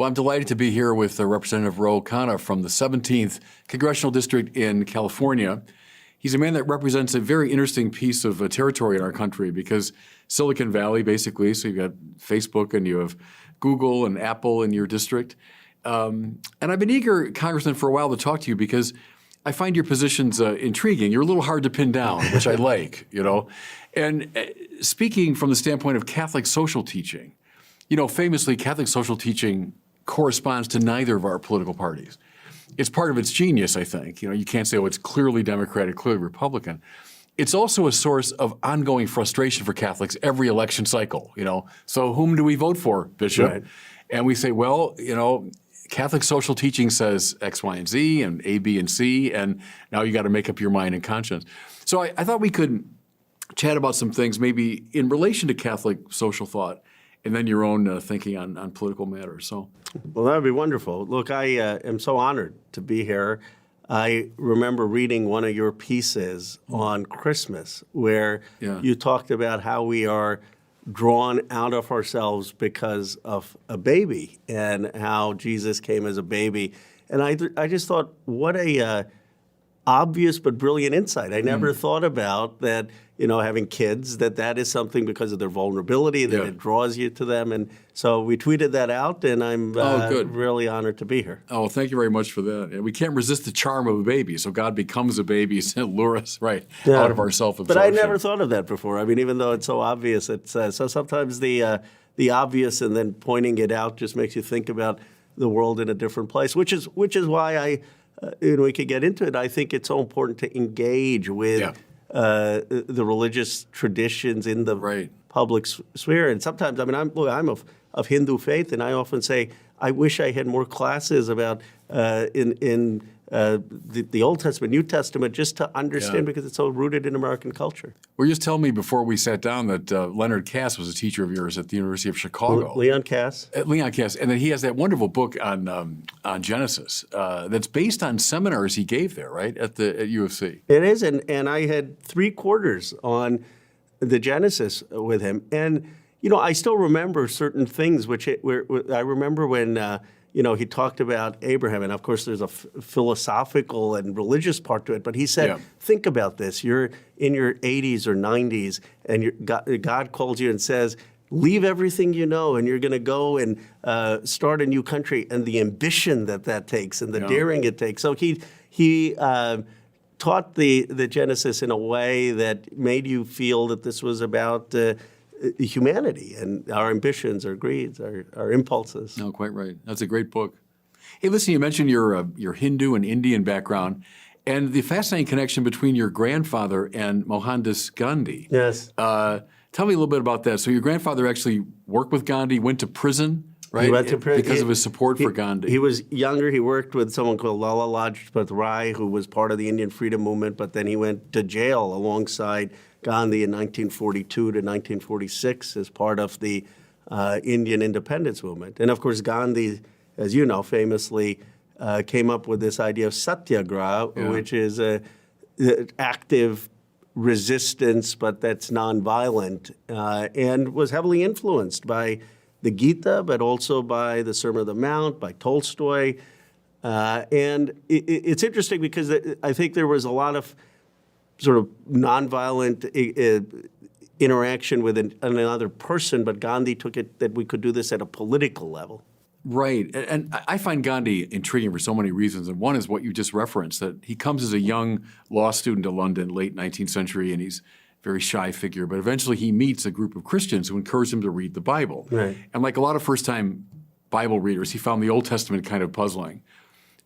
Well, I'm delighted to be here with Representative Ro Khanna from the 17th Congressional District in California. He's a man that represents a very interesting piece of territory in our country because Silicon Valley, basically, so you've got Facebook and you have Google and Apple in your district. And I've been eager, Congressman, for a while to talk to you because I find your positions intriguing. You're a little hard to pin down, which I like, you know. And speaking from the standpoint of Catholic social teaching, you know, famously, Catholic social teaching corresponds to neither of our political parties. It's part of its genius, I think. You know, you can't say, oh, it's clearly Democratic, clearly Republican. It's also a source of ongoing frustration for Catholics every election cycle, you know. So whom do we vote for, Bishop? Right. And we say, well, you know, Catholic social teaching says X, Y, and Z, and A, B, and C, and now you got to make up your mind and conscience. So I thought we could chat about some things maybe in relation to Catholic social thought and then your own thinking on political matters. So, well, that would be wonderful. Look, I am so honored to be here. I remember reading one of your pieces on Christmas where you talked about how we are drawn out of ourselves because of a baby and how Jesus came as a baby. And I just thought, what a obvious but brilliant insight. I never thought about that, you know, having kids, that is something because of their vulnerability, that it draws you to them. And so we tweeted that out, and I'm really honored to be here. Oh, thank you very much for that. And we can't resist the charm of a baby, so God becomes a baby to lure us out of our self-absorption. But I never thought of that before. I mean, even though it's so obvious, it's so sometimes the obvious and then pointing it out just makes you think about the world in a different place, which is why we could get into it. I think it's so important to engage with the religious traditions in the public sphere. And sometimes, I mean, I'm of Hindu faith, and I often say, I wish I had more classes about in the Old Testament, New Testament, just to understand because it's so rooted in American culture. Well, you just tell me before we sat down that Leonard Cass was a teacher of yours at the University of Chicago. Leon Cass? Leon Cass. And then he has that wonderful book on Genesis that's based on seminars he gave there, right, at U of C. It is, and I had 3 quarters on the Genesis with him. And, you know, I still remember certain things, I remember when you know, he talked about Abraham, and of course there's a philosophical and religious part to it, but he said, think about this. You're in your 80s or 90s, and God calls you and says, leave everything you know, and you're going to go and start a new country, and the ambition that takes and the daring it takes. So he taught the Genesis in a way that made you feel that this was about humanity and our ambitions, our greeds, our impulses. No, quite right. That's a great book. Hey, listen, you mentioned your Hindu and Indian background and the fascinating connection between your grandfather and Mohandas Gandhi. Yes. Tell me a little bit about that. So your grandfather actually worked with Gandhi, went to prison, right? He went to prison because of his support for Gandhi. He was younger. He worked with someone called Lala Lajpat Rai, who was part of the Indian freedom movement, but then he went to jail alongside Gandhi in 1942 to 1946 as part of the Indian independence movement. And of course, Gandhi, as you know, famously came up with this idea of satyagraha, which is active resistance, but that's nonviolent, and was heavily influenced by the Gita, but also by the Sermon on the Mount, by Tolstoy. And it's interesting because I think there was a lot of sort of nonviolent interaction with another person, but Gandhi took it that we could do this at a political level. Right. And I find Gandhi intriguing for so many reasons. And one is what you just referenced, that he comes as a young law student to London, late 19th century, and he's a very shy figure. But eventually he meets a group of Christians who encourage him to read the Bible. Right. And like a lot of first-time Bible readers, he found the Old Testament kind of puzzling.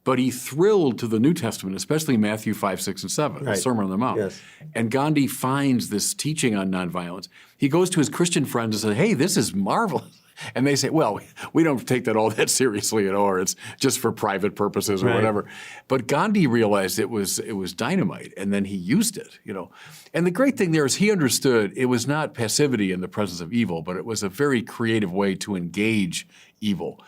But he thrilled to the New Testament, especially Matthew 5, 6, and 7, the Sermon on the Mount. Yes. And Gandhi finds this teaching on nonviolence. He goes to his Christian friends and says, hey, this is marvelous. And they say, well, we don't take that all that seriously at all, or it's just for private purposes or whatever. But Gandhi realized it was dynamite, and then he used it, you know. And the great thing there is he understood it was not passivity in the presence of evil, but it was a very creative way to engage evil.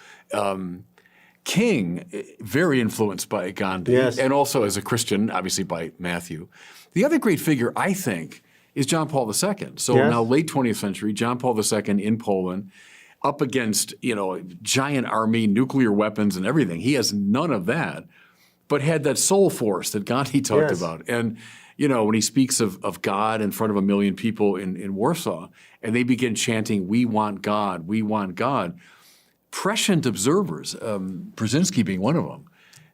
King, very influenced by Gandhi, and also as a Christian, obviously by Matthew. The other great figure, I think, is John Paul II. So now late 20th century, John Paul II in Poland. up against, a giant army, nuclear weapons and everything. He has none of that, but had that soul force that Gandhi talked Yes. about. And, when he speaks of God in front of 1 million people in Warsaw, and they begin chanting, "We want God, we want God," prescient observers, Brzezinski being one of them,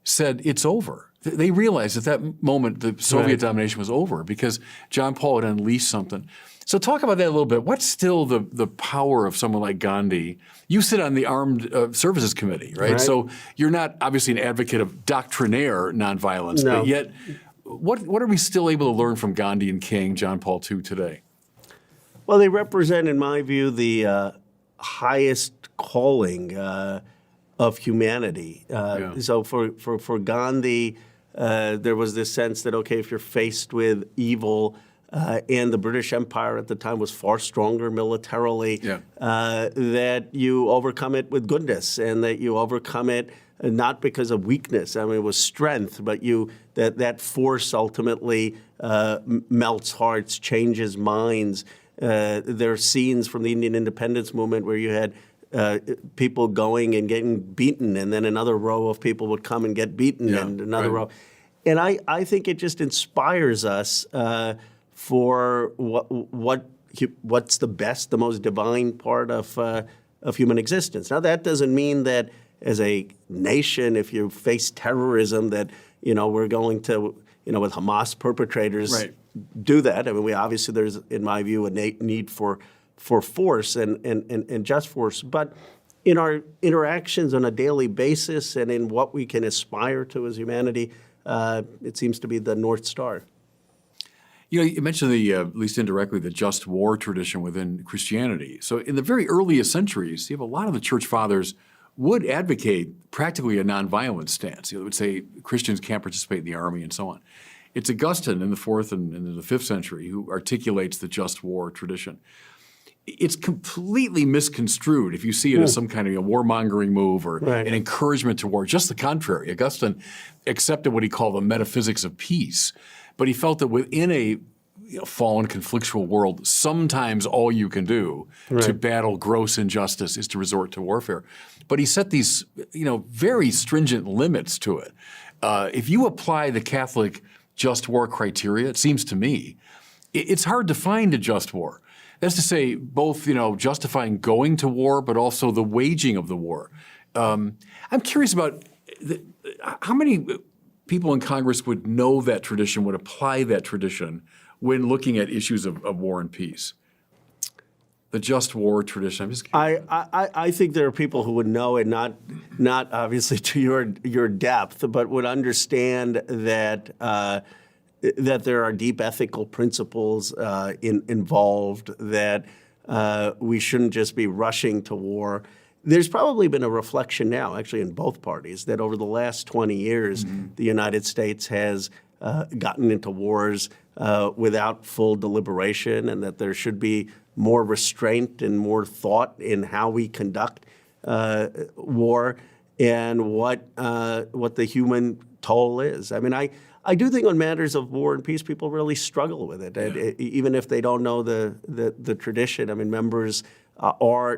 said it's over. They realized at that moment the Soviet domination was over because John Paul had unleashed something. So talk about that a little bit. What's still the power of someone like Gandhi? You sit on the Armed Services Committee, right? So you're not obviously an advocate of doctrinaire nonviolence, No. but yet what are we still able to learn from Gandhi and King, John Paul II today? Well, they represent, in my view, the highest calling of humanity. So for Gandhi, there was this sense that, okay, if you're faced with evil, and the British Empire at the time was far stronger militarily, that you overcome it with goodness, and that you overcome it not because of weakness. I mean, it was strength, but that force ultimately melts hearts, changes minds. There are scenes from the Indian independence movement where you had people going and getting beaten, and then another row of people would come and get beaten, and another row. And I think it just inspires us for what's the best, the most divine part of human existence. Now, that doesn't mean that as a nation, if you face terrorism, that we're going to with Hamas perpetrators do that. I mean, there's, in my view, a need for force and just force. But in our interactions on a daily basis and in what we can aspire to as humanity, it seems to be the North Star. You mentioned at least indirectly, the just war tradition within Christianity. So in the very earliest centuries, you have a lot of the church fathers would advocate practically a nonviolent stance. They would say Christians can't participate in the army and so on. It's Augustine in the 4th and in the 5th century who articulates the just war tradition. It's completely misconstrued if you see it as some kind of a warmongering move or an encouragement to war. Just the contrary. Augustine accepted what he called the metaphysics of peace, but he felt that within a fallen, conflictual world, sometimes all you can do to battle gross injustice is to resort to warfare. But he set these, very stringent limits to it. If you apply the Catholic just war criteria, it seems to me, it's hard to find a just war. That's to say, both, justifying going to war, but also the waging of the war. I'm curious about how many people in Congress would know that tradition, would apply that tradition when looking at issues of war and peace. The just war tradition. I'm just I think there are people who would know it, not obviously to your depth, but would understand that that there are deep ethical principles involved, that we shouldn't just be rushing to war. There's probably been a reflection now, actually, in both parties, that over the last 20 years, the United States has gotten into wars without full deliberation, and that there should be more restraint and more thought in how we conduct war and what the human toll is. I mean, I do think on matters of war and peace, people really struggle with it, even if they don't know the tradition. I mean, members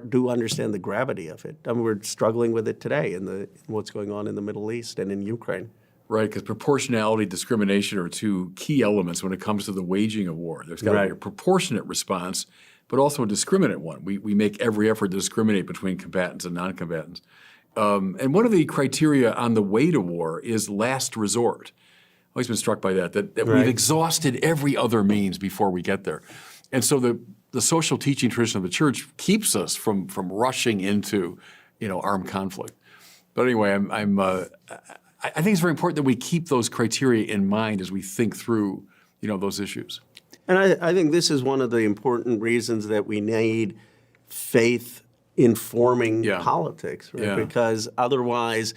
do understand the gravity of it. I mean, we're struggling with it today in what's going on in the Middle East and in Ukraine. Right, because proportionality, discrimination are two key elements when it comes to the waging of war. There's got to be a proportionate response, but also a discriminate one. We make every effort to discriminate between combatants and non-combatants. And one of the criteria on the way to war is last resort. I've always been struck by that we've exhausted every other means before we get there. And so the social teaching tradition of the church keeps us from rushing into, armed conflict. But anyway, I think it's very important that we keep those criteria in mind as we think through, those issues. And I think this is one of the important reasons that we need faith informing politics, right? Because otherwise,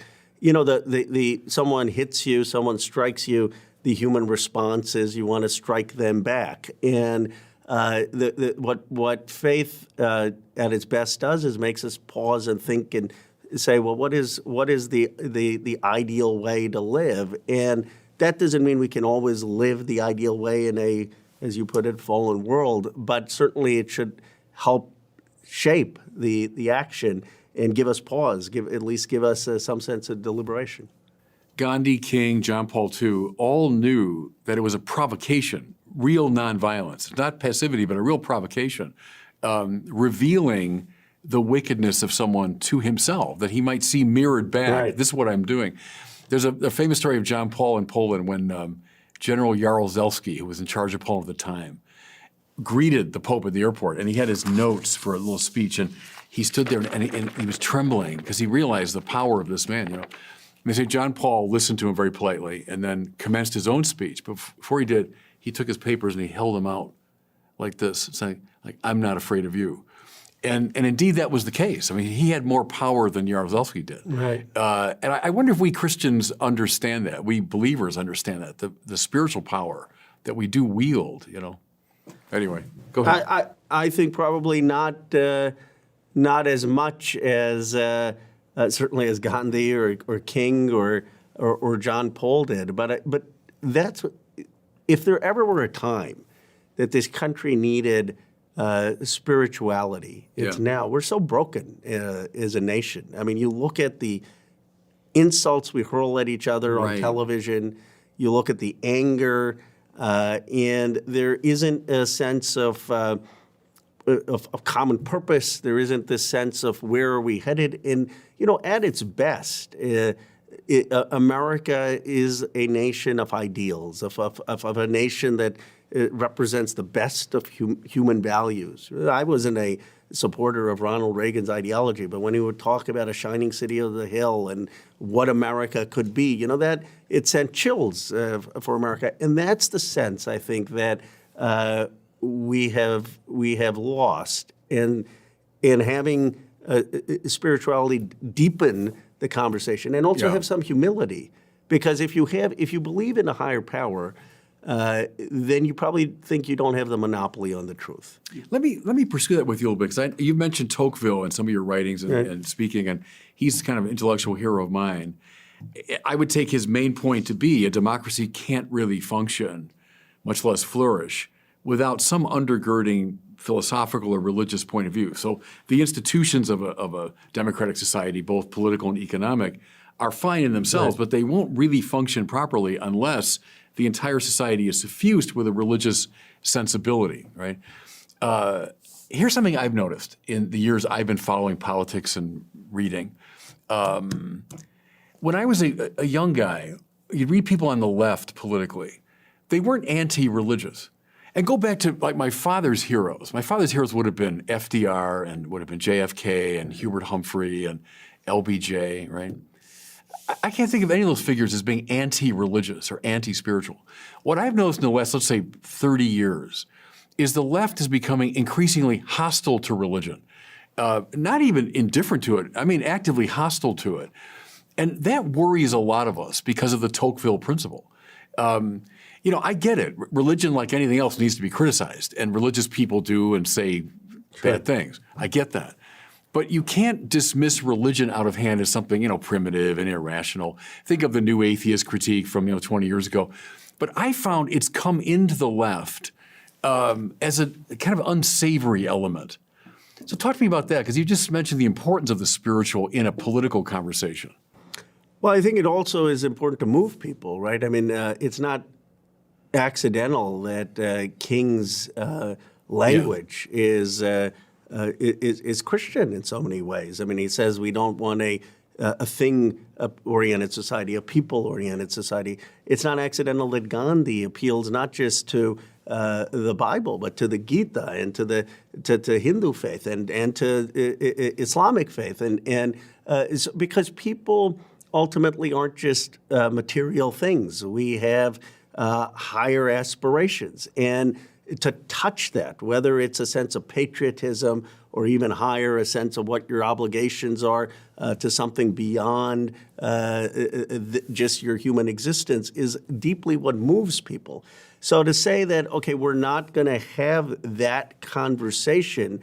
someone hits you, someone strikes you, the human response is you want to strike them back. And what faith at its best does is makes us pause and think and say, well, what is the ideal way to live? And that doesn't mean we can always live the ideal way in a, as you put it, fallen world, but certainly it should help shape the action and give us pause, at least give us some sense of deliberation. Gandhi, King, John Paul II all knew that it was a provocation, real nonviolence, not passivity, but a real provocation, revealing the wickedness of someone to himself, that he might see mirrored back. Right. This is what I'm doing. There's a famous story of John Paul in Poland when General Jaruzelski, who was in charge of Poland at the time, greeted the Pope at the airport, and he had his notes for a little speech, and he stood there and he was trembling because he realized the power of this man, And they say John Paul listened to him very politely and then commenced his own speech. But before he did, he took his papers and he held them out like this, saying, like, I'm not afraid of you. And indeed, that was the case. I mean, he had more power than Jaruzelski did. Right. And I wonder if we Christians understand that, we believers understand that, the spiritual power that we do wield, Anyway, go ahead. I think probably not as much as certainly as Gandhi or King or John Paul did. But that's if there ever were a time that this country needed spirituality, it's now. We're so broken as a nation. I mean, you look at the insults we hurl at each other on television. You look at the anger, and there isn't a sense of common purpose. There isn't this sense of where are we headed. And at its best, America is a nation of ideals, of a nation that represents the best of human values. I wasn't a supporter of Ronald Reagan's ideology, but when he would talk about a shining city of the hill and what America could be, that it sent chills for America. And that's the sense, I think, that we have lost. And having spirituality deepen the conversation and also have some humility. Because if you believe in a higher power, then you probably think you don't have the monopoly on the truth. Let me pursue that with you a little bit, because you mentioned Tocqueville in some of your writings and speaking, and he's kind of an intellectual hero of mine. I would take his main point to be a democracy can't really function, much less flourish, without some undergirding philosophical or religious point of view. So the institutions of a democratic society, both political and economic, are fine in themselves, but they won't really function properly unless the entire society is suffused with a religious sensibility, right? Here's something I've noticed in the years I've been following politics and reading. When I was a young guy, you'd read people on the left politically. They weren't anti-religious. And go back to like my father's heroes. My father's heroes would have been FDR and would have been JFK and Hubert Humphrey and LBJ, right? I can't think of any of those figures as being anti-religious or anti-spiritual. What I've noticed in the last, let's say, 30 years is the left is becoming increasingly hostile to religion. Not even indifferent to it, I mean actively hostile to it. And that worries a lot of us because of the Tocqueville principle. I get it. Religion, like anything else, needs to be criticized, and religious people do and say bad things. I get that. But you can't dismiss religion out of hand as something, primitive and irrational. Think of the new atheist critique from, 20 years ago. But I found it's come into the left as a kind of unsavory element. So talk to me about that, because you just mentioned the importance of the spiritual in a political conversation. Well, I think it also is important to move people, right? I mean, it's not accidental that King's language is Christian in so many ways. I mean, he says we don't want a thing-oriented society, a people-oriented society. It's not accidental that Gandhi appeals not just to the Bible, but to the Gita and to Hindu faith and to Islamic faith, and because people ultimately aren't just material things. We have higher aspirations, and to touch that, whether it's a sense of patriotism or even higher, a sense of what your obligations are to something beyond just your human existence, is deeply what moves people. So to say that, okay, we're not going to have that conversation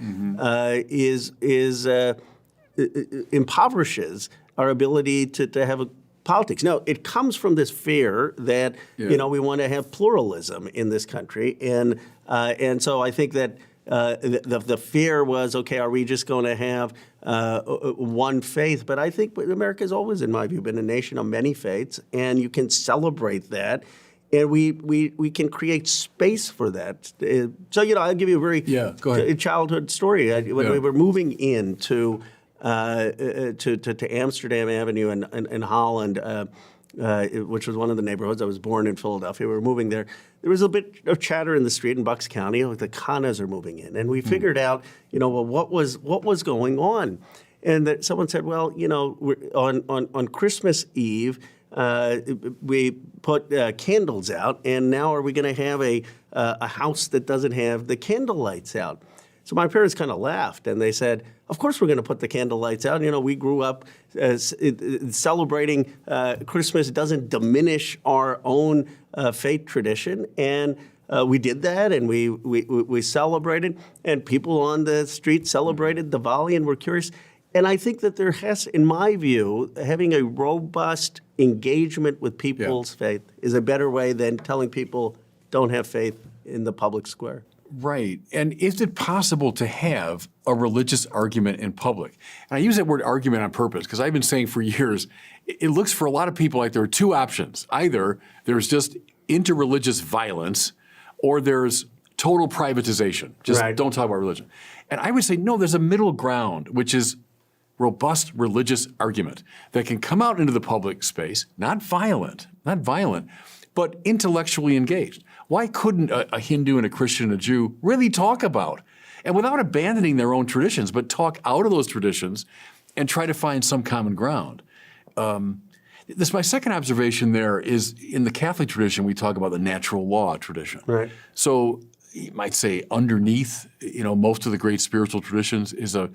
impoverishes our ability to have a politics. Now, it comes from this fear that we want to have pluralism in this country, and so I think that the fear was, okay, are we just going to have one faith? But I think America has always, in my view, been a nation of many faiths, and you can celebrate that. And we can create space for that. So, I'll give you a very go ahead. childhood story. When we were moving into to Amsterdam Avenue in Holland, which was one of the neighborhoods. I was born in Philadelphia. We were moving there. There was a bit of chatter in the street in Bucks County. The Khannas are moving in, and we figured out, what was going on, and that someone said, well, on Christmas Eve. We put candles out, and now are we going to have a house that doesn't have the candle lights out? So my parents kind of laughed, and they said, of course we're going to put the candle lights out. We grew up celebrating Christmas doesn't diminish our own faith tradition, and we did that, and we celebrated, and people on the street celebrated Diwali and were curious. And I think that there has, in my view, having a robust engagement with people's faith is a better way than telling people don't have faith in the public square. Right. And is it possible to have a religious argument in public? And I use that word argument on purpose because I've been saying for years, it looks for a lot of people like there are two options. Either there's just interreligious violence or there's total privatization. Just don't talk about religion. And I would say, no, there's a middle ground, which is robust religious argument that can come out into the public space, not violent, but intellectually engaged. Why couldn't a Hindu and a Christian and a Jew really talk about, and without abandoning their own traditions, but talk out of those traditions and try to find some common ground? My second observation there is in the Catholic tradition, we talk about the natural law tradition. Right. So you might say underneath, most of the great spiritual traditions is a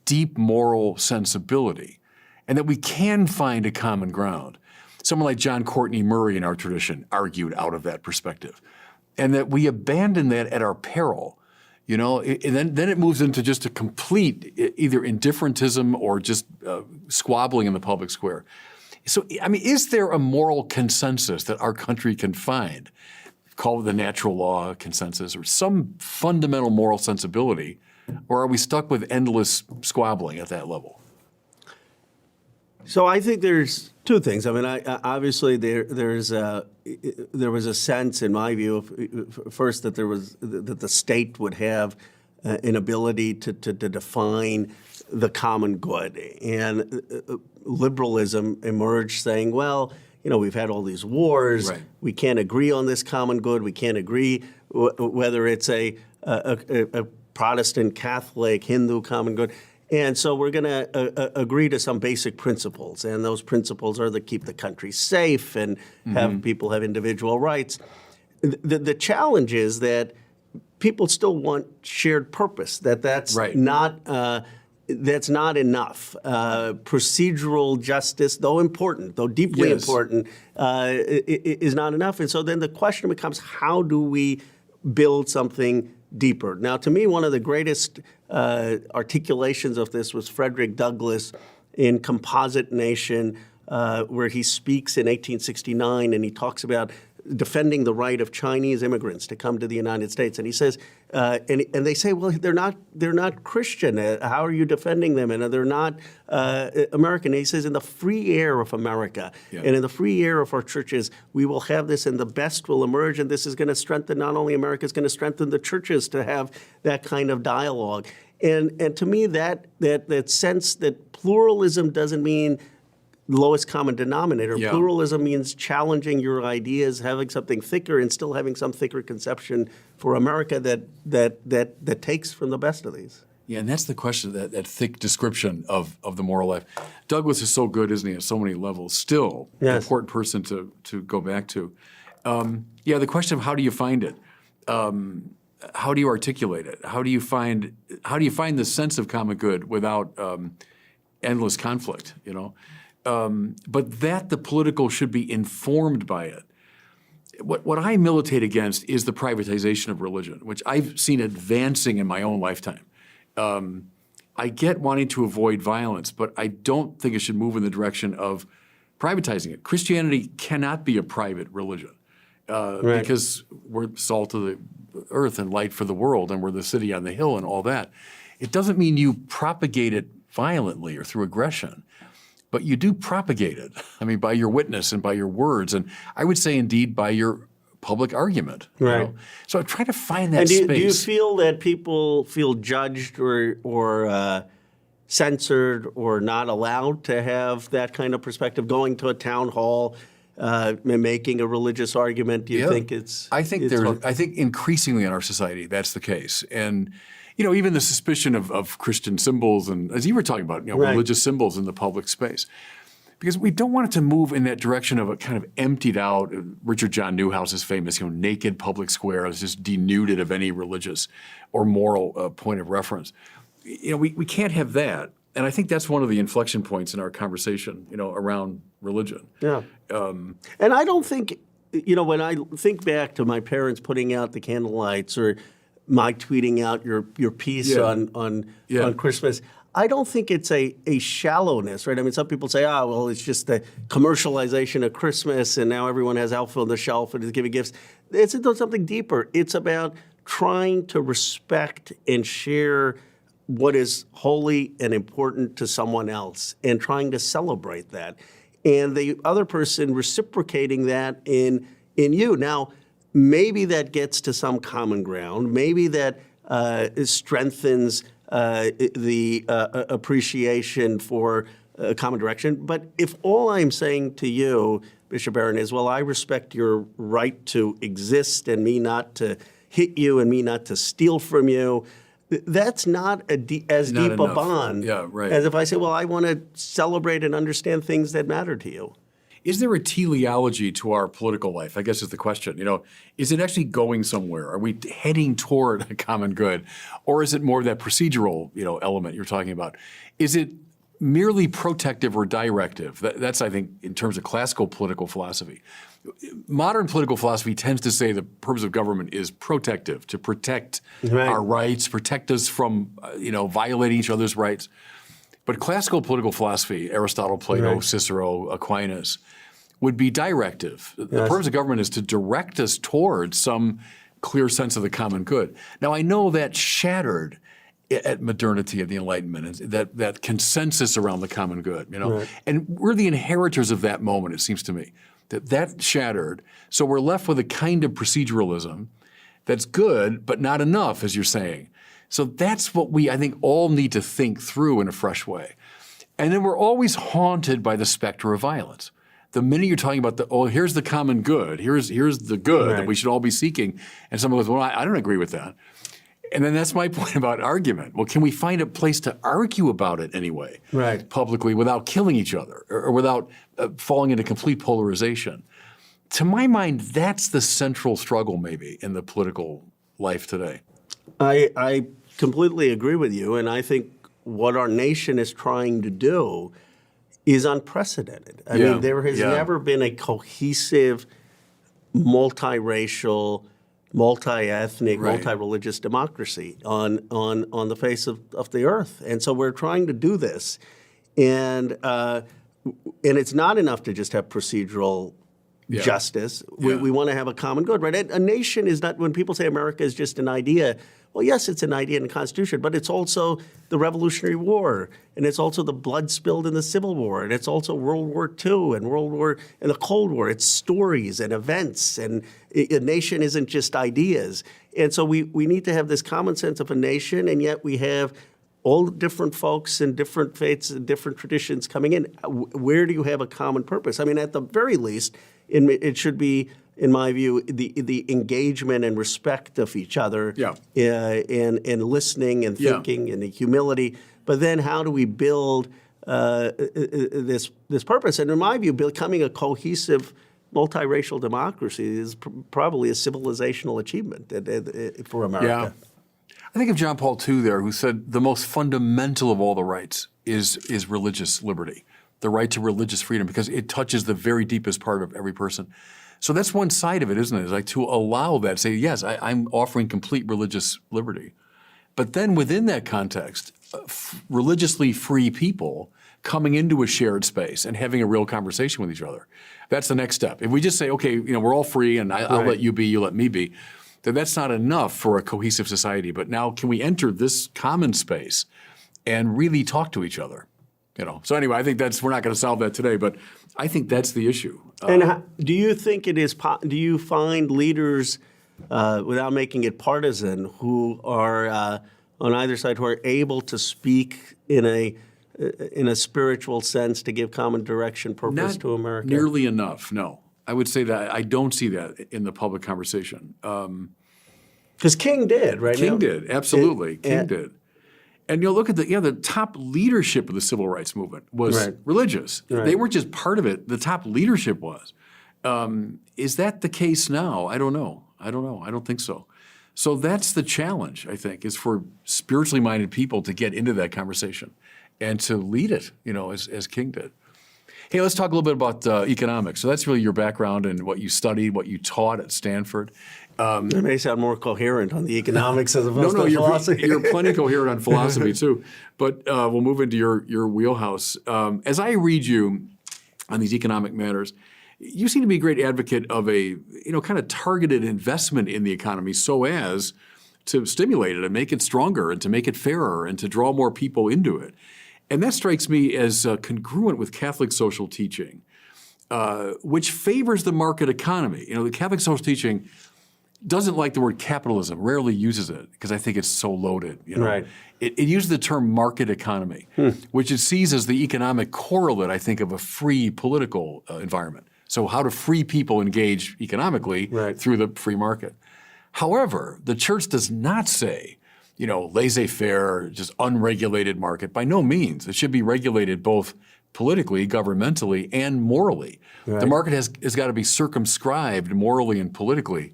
deep moral sensibility, and that we can find a common ground. Someone like John Courtney Murray in our tradition argued out of that perspective, and that we abandon that at our peril. And then it moves into just a complete either indifferentism or just squabbling in the public square. So, is there a moral consensus that our country can find, call it the natural law consensus, or some fundamental moral sensibility? Or are we stuck with endless squabbling at that level? So I think there's two things. Obviously there was a sense, in my view, first that that the state would have an ability to define the common good, and liberalism emerged saying, well, we've had all these wars. Right. We can't agree on this common good. We can't agree whether it's a Protestant, Catholic, Hindu common good. And so we're going to agree to some basic principles. And those principles are to keep the country safe and have people have individual rights. The challenge is that people still want shared purpose, that's not enough. Procedural justice, though important, though deeply important, is not enough. And so then the question becomes, how do we build something deeper? Now, to me, one of the greatest articulations of this was Frederick Douglass in Composite Nation, where he speaks in 1869, and he talks about defending the right of Chinese immigrants to come to the United States. And he says, and they say, well, they're not Christian. How are you defending them? And they're not American. And he says, in the free air of America and in the free air of our churches, we will have this, and the best will emerge. And this is going to strengthen not only America, it's going to strengthen the churches to have that kind of dialogue. And to me, that sense that pluralism doesn't mean lowest common denominator. Yeah. Pluralism means challenging your ideas, having something thicker, and still having some thicker conception for America that takes from the best of these. Yeah, and that's the question, that thick description of the moral life. Douglass is so good, isn't he, at so many levels? Still, an important person to go back to. The question of how do you find it? How do you articulate it? How do you find the sense of common good without endless conflict? But that the political should be informed by it. What I militate against is the privatization of religion, which I've seen advancing in my own lifetime. I get wanting to avoid violence, but I don't think it should move in the direction of privatizing it. Christianity cannot be a private religion. Right. because we're salt of the earth and light for the world, and we're the city on the hill and all that. It doesn't mean you propagate it violently or through aggression, but you do propagate it. I mean, by your witness and by your words, and I would say indeed by your public argument. Right. So I try to find that And space. do you feel that people feel judged or censored or not allowed to have that kind of perspective? Going to a town hall, making a religious argument, do you think it's? I think I think increasingly in our society that's the case, and even the suspicion of Christian symbols, and as you were talking about, Right. religious symbols in the public space. Because we don't want it to move in that direction of a kind of emptied out, Richard John Newhouse's famous, naked public square is just denuded of any religious or moral point of reference. We can't have that. And I think that's one of the inflection points in our conversation, around religion. Yeah. And I don't think, when I think back to my parents putting out the candlelights or my tweeting out your piece on Christmas, I don't think it's a shallowness, right? I mean, some people say, well, it's just the commercialization of Christmas and now everyone has elf on the shelf and is giving gifts. It's something deeper. It's about trying to respect and share what is holy and important to someone else and trying to celebrate that. And the other person reciprocating that in you. Now, maybe that gets to some common ground. Maybe that strengthens the appreciation for a common direction. But if all I'm saying to you, Bishop Barron, is, well, I respect your right to exist and me not to hit you and me not to steal from you, that's not as Not deep a enough. bond Yeah, right. as if I say, well, I want to celebrate and understand things that matter to you. Is there a teleology to our political life? I guess is the question. Is it actually going somewhere? Are we heading toward a common good? Or is it more that procedural, element you're talking about? Is it merely protective or directive? That's, I think, in terms of classical political philosophy. Modern political philosophy tends to say the purpose of government is protective, to protect our rights, protect us from, violating each other's rights. But classical political philosophy, Aristotle, Plato, Cicero, Aquinas, would be directive. The purpose of government is to direct us towards some clear sense of the common good. Now, I know that shattered at modernity of the Enlightenment, that consensus around the common good, And we're the inheritors of that moment, it seems to me, that shattered. So we're left with a kind of proceduralism that's good, but not enough, as you're saying. So that's what we, I think, all need to think through in a fresh way. And then we're always haunted by the specter of violence. The minute you're talking about here's the common good, here's the good that we should all be seeking, and someone goes, well, I don't agree with that. And then that's my point about argument. Well, can we find a place to argue about it anyway, publicly, without killing each other or without falling into complete polarization? To my mind, that's the central struggle maybe in the political life today. I completely agree with you, and I think what our nation is trying to do is unprecedented. I mean, there has never been a cohesive, multiracial, multi-ethnic, multi-religious democracy on the face of the earth. And so we're trying to do this. And it's not enough to just have procedural justice. We want to have a common good, right? A nation is not, when people say America is just an idea, well, yes, it's an idea in the Constitution, but it's also the Revolutionary War, and it's also the blood spilled in the Civil War, and it's also World War II and the Cold War. It's stories and events, and a nation isn't just ideas. And so we need to have this common sense of a nation, and yet we have all different folks and different faiths and different traditions coming in. Where do you have a common purpose? I mean, at the very least, it should be, in my view, the engagement and respect of each other, and listening and thinking and the humility. But then, how do we build this purpose? And in my view, becoming a cohesive, multiracial democracy is probably a civilizational achievement for America. Yeah. I think of John Paul II there, who said the most fundamental of all the rights is religious liberty, the right to religious freedom, because it touches the very deepest part of every person. So that's one side of it, isn't it? It's like to allow that, say, yes, I'm offering complete religious liberty. But then within that context, religiously free people coming into a shared space and having a real conversation with each other. That's the next step. If we just say, okay, we're all free and I'll let you be, you let me be, then that's not enough for a cohesive society. But now can we enter this common space and really talk to each other? So anyway, I think we're not going to solve that today, but I think that's the issue. And do you think it is, do you find leaders, without making it partisan, who are on either side, who are able to speak in a spiritual sense to give common direction, purpose to America? Not nearly enough, no. I would say that I don't see that in the public conversation. Because King did, right? King did, absolutely. King did. And look at the top leadership of the civil rights movement was religious. They weren't just part of it. The top leadership was. Is that the case now? I don't know. I don't think so. So that's the challenge, I think, is for spiritually minded people to get into that conversation and to lead it, as King did. Hey, let's talk a little bit about economics. So that's really your background and what you studied, what you taught at Stanford. It may sound more coherent on the economics as opposed to philosophy. You're plenty coherent on philosophy too. But we'll move into your wheelhouse. As I read you on these economic matters, you seem to be a great advocate of a kind of targeted investment in the economy so as to stimulate it and make it stronger and to make it fairer and to draw more people into it. And that strikes me as congruent with Catholic social teaching, which favors the market economy. The Catholic social teaching doesn't like the word capitalism, rarely uses it because I think it's so loaded. Right. It uses the term market economy, which it sees as the economic correlate, I think, of a free political environment. So how do free people engage economically through the free market? However, the church does not say, laissez-faire, just unregulated market. By no means. It should be regulated both politically, governmentally, and morally. The market has got to be circumscribed morally and politically.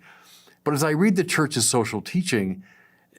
But as I read the church's social teaching,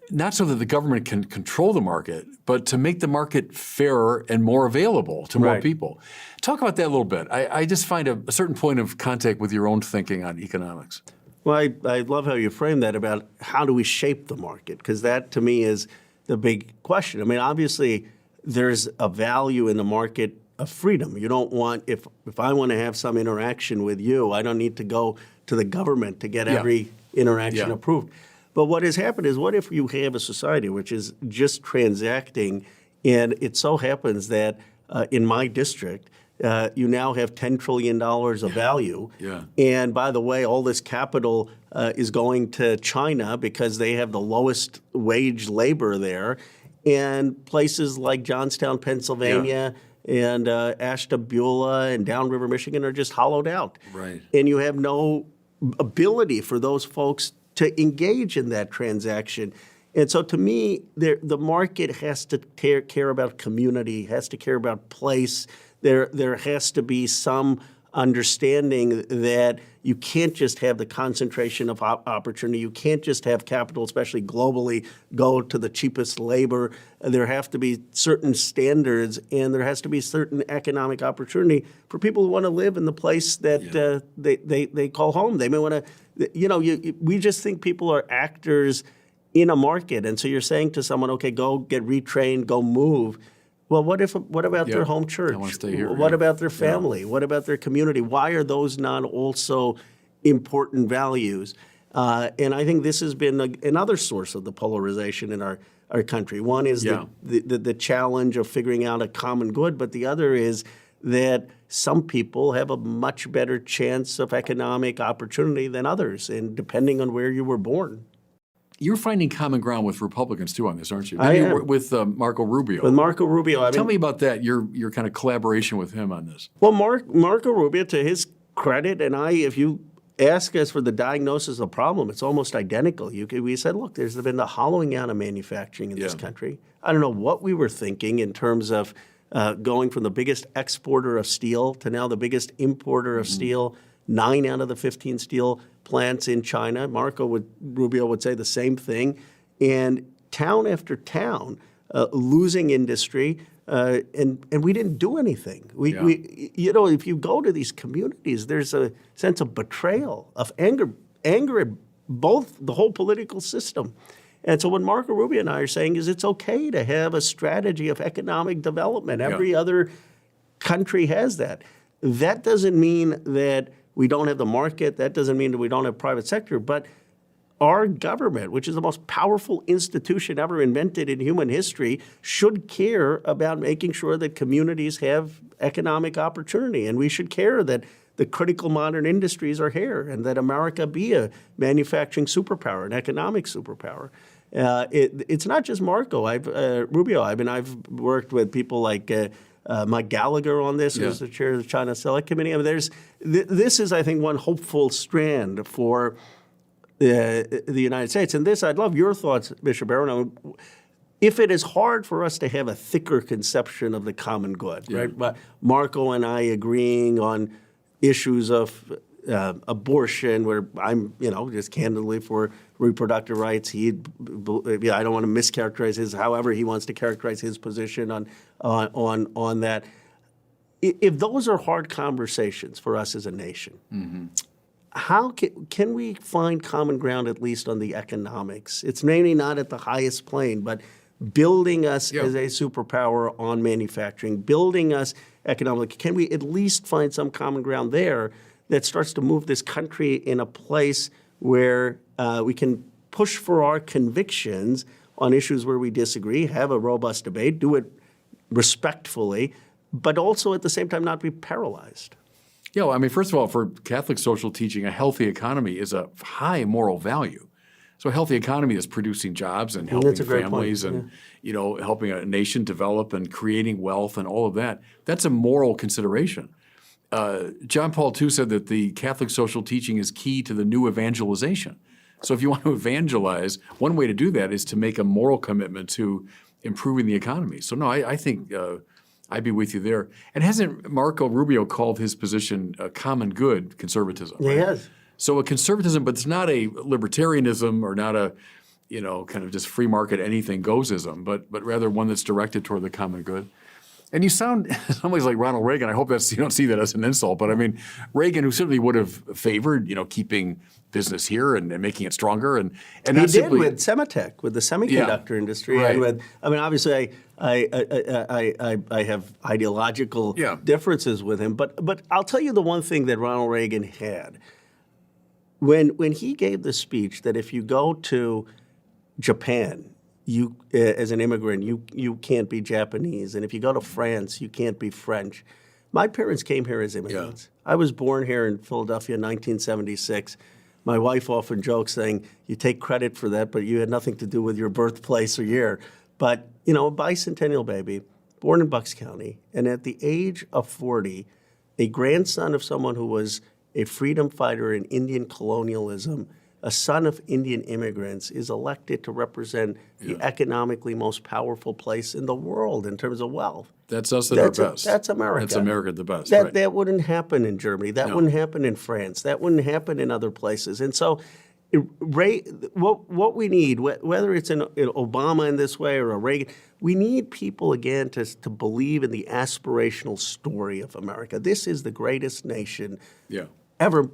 not so that the government can control the market, but to make the market fairer and more available to more people. Talk about that a little bit. I just find a certain point of contact with your own thinking on economics. Well, I love how you frame that about how do we shape the market, because that to me is the big question. I mean, obviously, there's a value in the market of freedom. You don't want, if I want to have some interaction with you, I don't need to go to the government to get every interaction approved. But what has happened is, what if you have a society which is just transacting, and it so happens that in my district, you now have $10 trillion of value. And by the way, all this capital is going to China because they have the lowest wage labor there. And places like Johnstown, Pennsylvania, and Ashtabula and Downriver, Michigan are just hollowed out. And you have no ability for those folks to engage in that transaction. And so to me, the market has to care about community, has to care about place. There has to be some understanding that you can't just have the concentration of opportunity. You can't just have capital, especially globally, go to the cheapest labor. There have to be certain standards, and there has to be certain economic opportunity for people who want to live in the place that they call home. They may want to, we just think people are actors in a market. And so you're saying to someone, okay, go get retrained, go move. Well, what about their home church? I want to stay here. What about their family? What about their community? Why are those not also important values? And I think this has been another source of the polarization in our country. One is the challenge of figuring out a common good, but the other is that some people have a much better chance of economic opportunity than others, and depending on where you were born. You're finding common ground with Republicans too on this, aren't you? I am. With Marco Rubio. With Marco Rubio. Tell me about that, your kind of collaboration with him on this. Well, Marco Rubio, to his credit, and if you ask us for the diagnosis of the problem, it's almost identical. We said, look, there's been the hollowing out of manufacturing in this country. I don't know what we were thinking in terms of going from the biggest exporter of steel to now the biggest importer of steel. 9 out of the 15 steel plants in China. Rubio would say the same thing. And town after town, losing industry, and we didn't do anything. If you go to these communities, there's a sense of betrayal, of anger at both the whole political system. And so what Marco Rubio and I are saying is it's okay to have a strategy of economic development. Every other country has that. That doesn't mean that we don't have the market. That doesn't mean that we don't have private sector. But our government, which is the most powerful institution ever invented in human history, should care about making sure that communities have economic opportunity. And we should care that the critical modern industries are here and that America be a manufacturing superpower, an economic superpower. It's not just Rubio. I've worked with people like Mike Gallagher on this, who's the chair of the China Select Committee. I mean, this is, I think, one hopeful strand for the United States. And this, I'd love your thoughts, Bishop Barron. If it is hard for us to have a thicker conception of the common good, right? But Marco and I agreeing on issues of abortion, where I'm, just candidly for reproductive rights. I don't want to mischaracterize however he wants to characterize his position on that. If those are hard conversations for us as a nation, how can we find common ground at least on the economics? It's maybe not at the highest plane, but building us as a superpower on manufacturing, building us economically. Can we at least find some common ground there that starts to move this country in a place where we can push for our convictions on issues where we disagree, have a robust debate, do it respectfully, but also at the same time not be paralyzed? Yeah, well, I mean, first of all, for Catholic social teaching, a healthy economy is a high moral value. So a healthy economy is producing jobs and helping families and helping a nation develop and creating wealth and all of that. That's a moral consideration. John Paul II said that the Catholic social teaching is key to the new evangelization. So if you want to evangelize, one way to do that is to make a moral commitment to improving the economy. So no, I think I'd be with you there. And hasn't Marco Rubio called his position a common good conservatism? Right? He has. So a conservatism, but it's not a libertarianism or not a, kind of just free market anything goesism, but rather one that's directed toward the common good. And you sound in some ways like Ronald Reagan. I hope you don't see that as an insult, but I mean, Reagan, who certainly would have favored, keeping business here and making it stronger, and he not did simply with Semitech, with the semiconductor industry, right. and obviously, I have ideological differences with him, but I'll tell you the one thing that Ronald Reagan had when he gave the speech that if you go to Japan, you as an immigrant, you can't be Japanese, and if you go to France, you can't be French. My parents came here as immigrants. I was born here in Philadelphia in 1976. My wife often jokes saying, you take credit for that, but you had nothing to do with your birthplace or year. But, a bicentennial baby, born in Bucks County, and at the age of 40, a grandson of someone who was a freedom fighter in Indian colonialism, a son of Indian immigrants, is elected to represent the economically most powerful place in the world in terms of wealth. That's us at our best. That's America. That's America at the best. That wouldn't happen in Germany. That wouldn't happen in France. That wouldn't happen in other places. And so what we need, whether it's an Obama in this way or a Reagan, we need people, again, to believe in the aspirational story of America. This is the greatest nation ever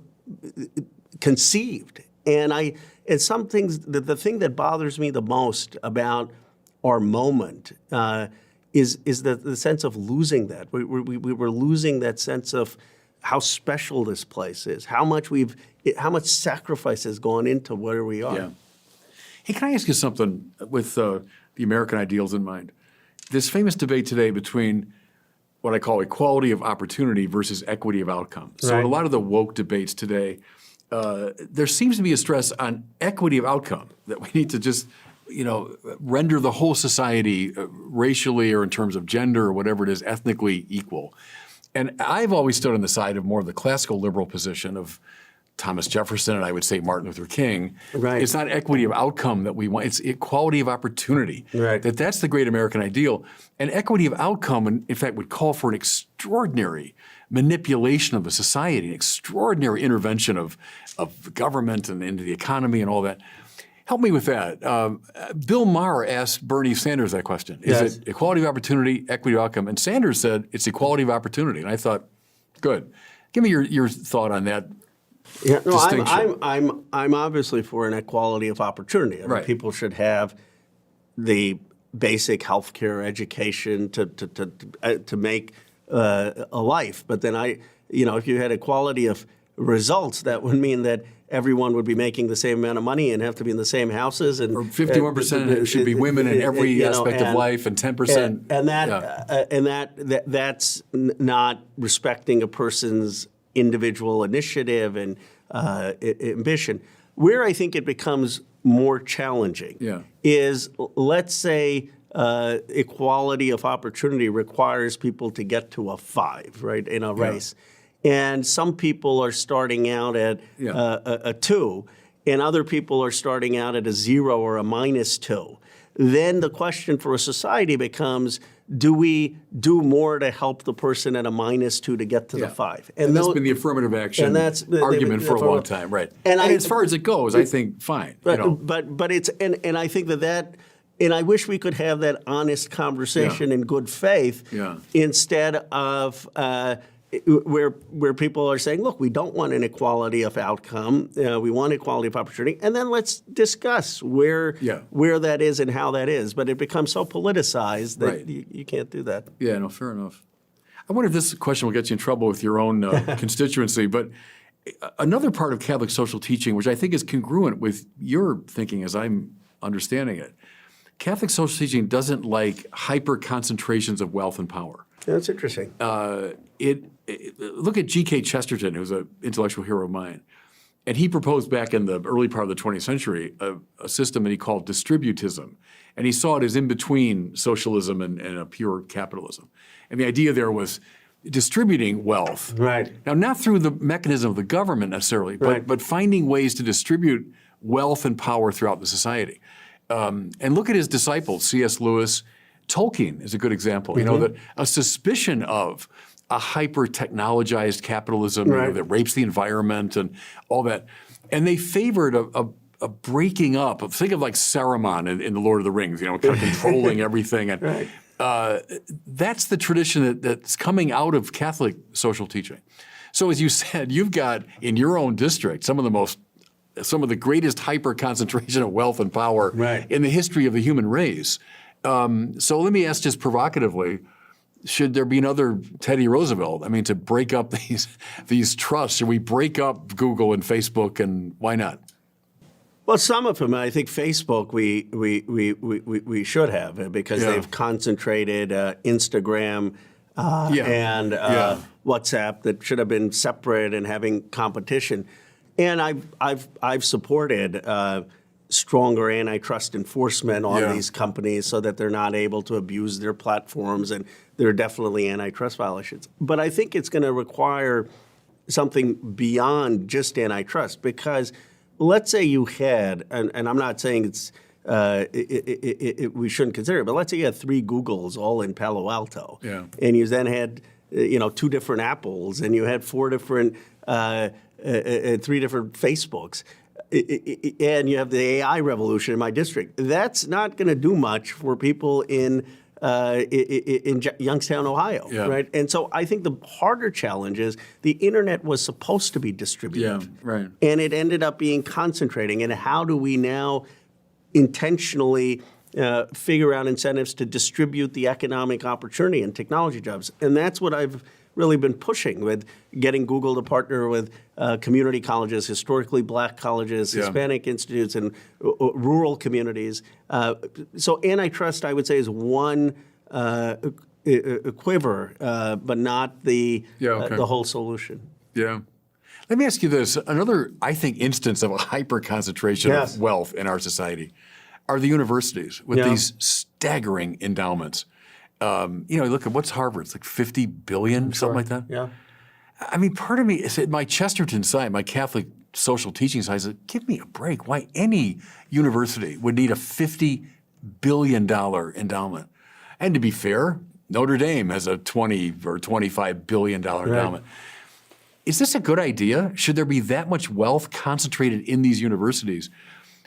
conceived. And some things, the thing that bothers me the most about our moment is the sense of losing that. We were losing that sense of how special this place is, how much sacrifice has gone into where we are. Yeah. Hey, can I ask you something with the American ideals in mind? This famous debate today between what I call equality of opportunity versus equity of outcome. So in a lot of the woke debates today, there seems to be a stress on equity of outcome, that we need to just, render the whole society racially or in terms of gender or whatever it is, ethnically equal. And I've always stood on the side of more of the classical liberal position of Thomas Jefferson and I would say Martin Luther King. Right. It's not equity of outcome that we want, it's equality of opportunity. Right. That's the great American ideal. And equity of outcome, in fact, would call for an extraordinary manipulation of the society, an extraordinary intervention of government and into the economy and all that. Help me with that. Bill Maher asked Bernie Sanders that question. Is it equality of opportunity, equity of outcome? And Sanders said it's equality of opportunity. And I thought, good. Give me your thought on that. Yeah, no, I'm obviously for an equality of opportunity. I mean, people should have the basic health care, education to make a life. But then if you had equality of results, that would mean that everyone would be making the same amount of money and have to be in the same houses. And or 51% should be women in every aspect of life, and 10%. That's not respecting a person's individual initiative and ambition. Where I think it becomes more challenging is, let's say, equality of opportunity requires people to get to a 5, right, in a race. And some people are starting out at a 2, and other people are starting out at a 0 or a -2. Then the question for a society becomes, do we do more to help the person at a -2 to get to the 5? And that's been the affirmative action argument for a long time, right? And as far as it goes, I think fine. But it's and I think that. And I wish we could have that honest conversation in good faith instead of where people are saying, look, we don't want inequality of outcome. We want equality of opportunity. And then let's discuss where that is and how that is. But it becomes so politicized that you can't do that. Yeah, no, fair enough. I wonder if this question will get you in trouble with your own constituency. But another part of Catholic social teaching, which I think is congruent with your thinking as I'm understanding it, Catholic social teaching doesn't like hyper concentrations of wealth and power. Yeah, that's interesting. Look at G.K. Chesterton, who's an intellectual hero of mine. And he proposed back in the early part of the 20th century a system that he called distributism. And he saw it as in between socialism and a pure capitalism. And the idea there was distributing wealth. Right. Now, not through the mechanism of the government necessarily, but finding ways to distribute wealth and power throughout the society. And look at his disciples, C.S. Lewis. Tolkien is a good example. You know, that a suspicion of a hyper-technologized capitalism that rapes the environment and all that. And they favored a breaking up of, think of like Saruman in The Lord of the Rings, kind of controlling everything. And that's the tradition that's coming out of Catholic social teaching. So as you said, you've got in your own district some of the greatest hyper-concentration of wealth and power in the history of the human race. So let me ask just provocatively, should there be another Teddy Roosevelt? I mean, to break up these trusts, should we break up Google and Facebook, and why not? Well, some of them, I think Facebook we should have, because they've concentrated Instagram and WhatsApp that should have been separate and having competition. And I've supported stronger antitrust enforcement on these companies so that they're not able to abuse their platforms, and there are definitely antitrust violations. But I think it's going to require something beyond just antitrust, because let's say you had, and I'm not saying it's we shouldn't consider it, but let's say you had 3 Googles all in Palo Alto, and you then had 2 different Apples, and you had 4 different 3 different Facebooks. And you have the AI revolution in my district. That's not going to do much for people in Youngstown, Ohio, right? And so I think the harder challenge is the internet was supposed to be distributed, and it ended up being concentrating. And how do we now intentionally figure out incentives to distribute the economic opportunity and technology jobs? And that's what I've really been pushing, with getting Google to partner with community colleges, historically black colleges, Hispanic institutes, and rural communities. So antitrust, I would say, is one quiver, but not the whole solution. Yeah. Let me ask you this. Another, I think, instance of a hyper-concentration of wealth in our society are the universities with these staggering endowments. Look at what's Harvard. It's like $50 billion, something like that. Yeah. I mean, part of me is at my Chesterton side, my Catholic social teaching side, said, give me a break. Why any university would need a $50 billion endowment? And to be fair, Notre Dame has a $20 or $25 billion endowment. Is this a good idea? Should there be that much wealth concentrated in these universities?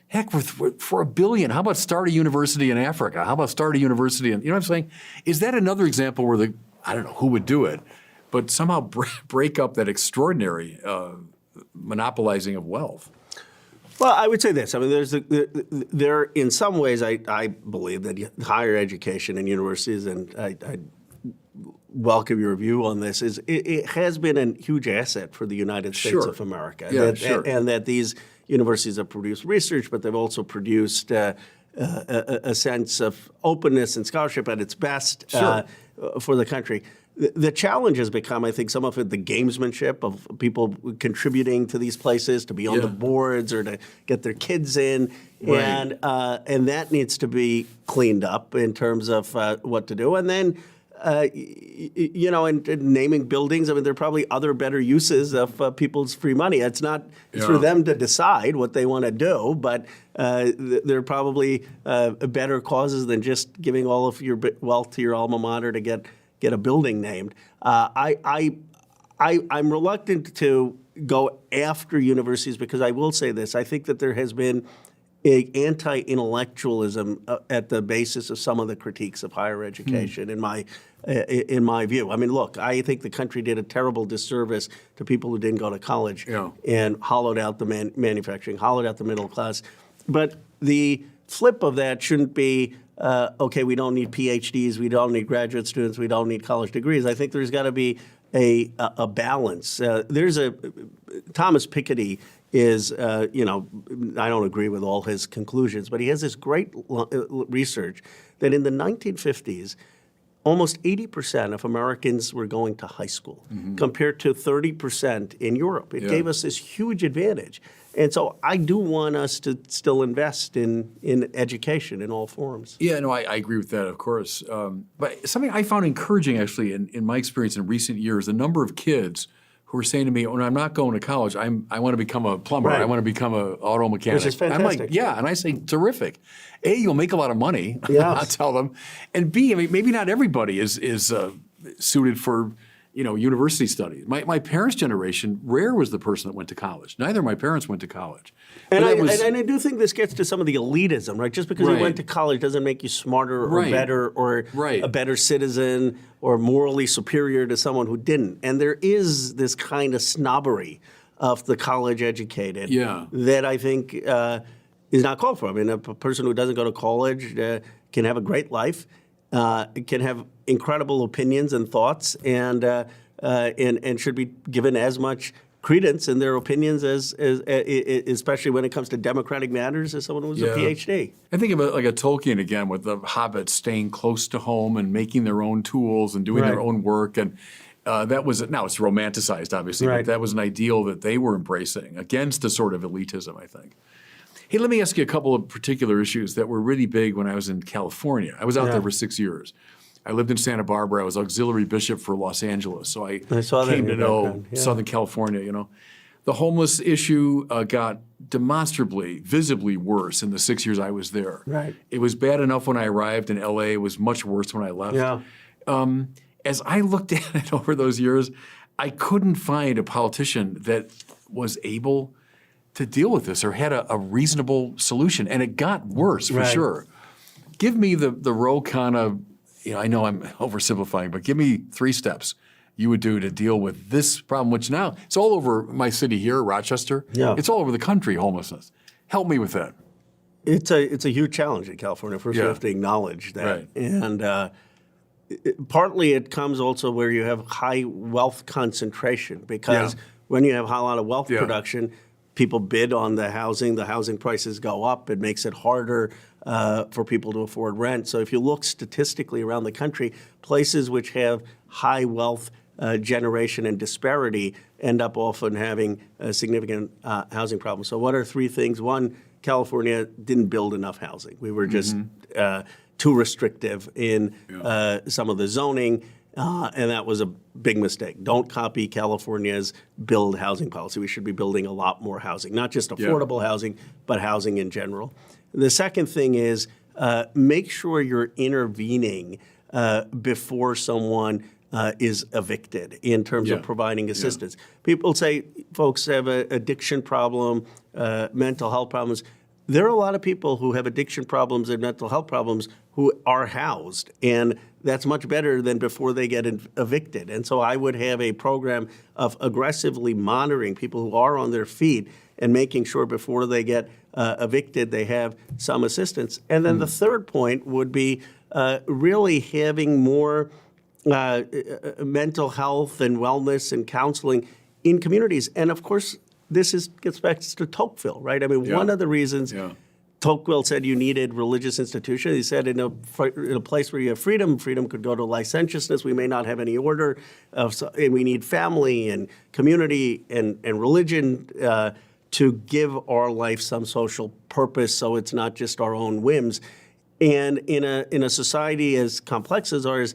Heck, for $1 billion, how about start a university in Africa? How about start a university in, you know what I'm saying? Is that another example where I don't know who would do it, but somehow break up that extraordinary monopolizing of wealth? Well, I would say this. I mean, there in some ways, I believe that higher education and universities, and I welcome your view on this, is it has been a huge asset for the United States Sure. of America. Yeah, sure. And that these universities have produced research, but they've also produced a sense of openness and scholarship at its best for the country. The challenge has become, I think, some of it the gamesmanship of people contributing to these places to be on the boards or to get their kids in, and that needs to be cleaned up in terms of what to do. And then, and naming buildings, I mean, there are probably other better uses of people's free money. It's for them to decide what they want to do, but there are probably better causes than just giving all of your wealth to your alma mater to get a building named. I'm reluctant to go after universities because I will say this. I think that there has been anti-intellectualism at the basis of some of the critiques of higher education, in my view. I mean, look, I think the country did a terrible disservice to people who didn't go to college and hollowed out the manufacturing, hollowed out the middle class. But the flip of that shouldn't be, okay, we don't need PhDs, we don't need graduate students, we don't need college degrees. I think there's got to be a balance. Thomas Piketty is, I don't agree with all his conclusions, but he has this great research that in the 1950s, almost 80% of Americans were going to high school compared to 30% in Europe. It gave us this huge advantage. And so I do want us to still invest in education in all forms. Yeah, no, I agree with that, of course. But something I found encouraging, actually, in my experience in recent years, the number of kids who are saying to me, when I'm not going to college, I want to become a plumber. Right. I want to become an auto mechanic. Which is fantastic. I'm like, yeah, and I say, terrific. A, you'll make a lot of money, Yes. I'll tell them. And B, I mean, maybe not everybody is suited for university studies. My parents' generation, rare was the person that went to college. Neither of my parents went to college. And I do think this gets to some of the elitism, right? Just because you went to college doesn't make you smarter or better or a better citizen or morally superior to someone who didn't. And there is this kind of snobbery of the college educated that I think is not called for. I mean, a person who doesn't go to college can have a great life, can have incredible opinions and thoughts, and should be given as much credence in their opinions as especially when it comes to democratic matters, as someone who's a PhD. I think about like a Tolkien again, with the hobbits staying close to home and making their own tools and doing their own work, and that was now it's romanticized, obviously, but that was an ideal that they were embracing against a sort of elitism, I think. Hey, let me ask you a couple of particular issues that were really big when I was in California. I was out there for 6 years. I lived in Santa Barbara. I was auxiliary bishop for Los Angeles, so I came to know Southern California. The homeless issue got demonstrably, visibly worse in the 6 years I was there. Right. It was bad enough when I arrived in L.A. It was much worse when I left. Yeah. As I looked at it over those years, I couldn't find a politician that was able to deal with this or had a reasonable solution, and it got worse for sure. Give me the Ro Khanna. I know I'm oversimplifying, but give me 3 steps you would do to deal with this problem, which now it's all over my city here, Rochester. Yeah. It's all over the country, homelessness. Help me with that. It's a huge challenge in California. First, you have to acknowledge that. Right. And partly it comes also where you have high wealth concentration, because when you have a lot of wealth production, people bid on the housing prices go up, it makes it harder for people to afford rent. So if you look statistically around the country, places which have high wealth generation and disparity end up often having significant housing problems. So what are 3 things? One, California didn't build enough housing. We were just too restrictive in some of the zoning. And that was a big mistake. Don't copy California's build housing policy. We should be building a lot more housing, not just affordable housing, but housing in general. The second thing is make sure you're intervening before someone is evicted in terms of providing assistance. People say folks have an addiction problem, mental health problems. There are a lot of people who have addiction problems and mental health problems who are housed, and that's much better than before they get evicted. And so I would have a program of aggressively monitoring people who are on their feet and making sure before they get evicted they have some assistance. And then the third point would be really having more mental health and wellness and counseling in communities. And of course, gets back to Tocqueville, right? I mean, one of the reasons Tocqueville said you needed religious institutions. He said in a place where you have freedom, freedom could go to licentiousness. We may not have any order, and we need family and community and religion to give our life some social purpose, so it's not just our own whims. And in a society as complex as ours,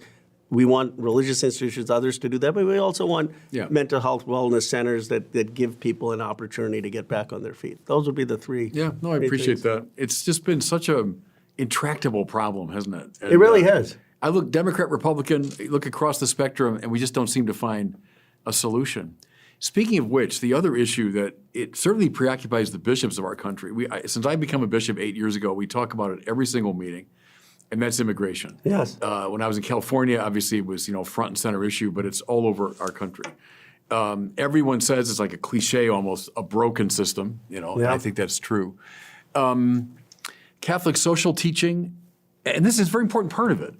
we want religious institutions, others to do that, but we also want mental health wellness centers that give people an opportunity to get back on their feet. Those would be the three. Yeah, no, I appreciate that. It's just been such a intractable problem, hasn't it? And, it really has. I look Democrat, Republican, look across the spectrum, and we just don't seem to find a solution. Speaking of which, the other issue that it certainly preoccupies the bishops of our country. Since I became a bishop 8 years ago, we talk about it every single meeting. And that's immigration. Yes. When I was in California, obviously it was front and center issue, but it's all over our country. Everyone says it's like a cliche, almost a broken system. And I think that's true. Catholic social teaching, and this is a very important part of it.